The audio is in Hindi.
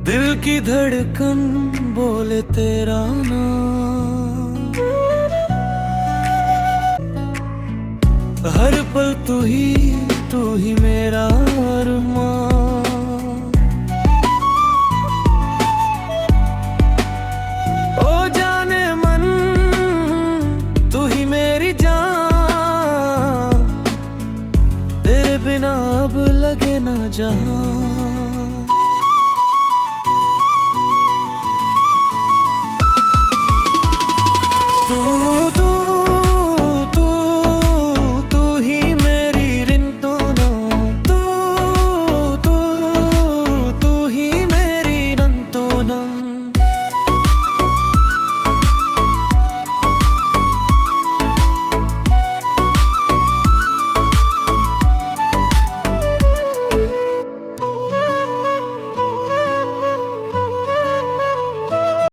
दिल की धड़कन बोले तेरा नाम, हर पल तू ही मेरा अरमान। ओ जाने मन तू ही मेरी जान, तेरे बिना अब लगे ना जहां।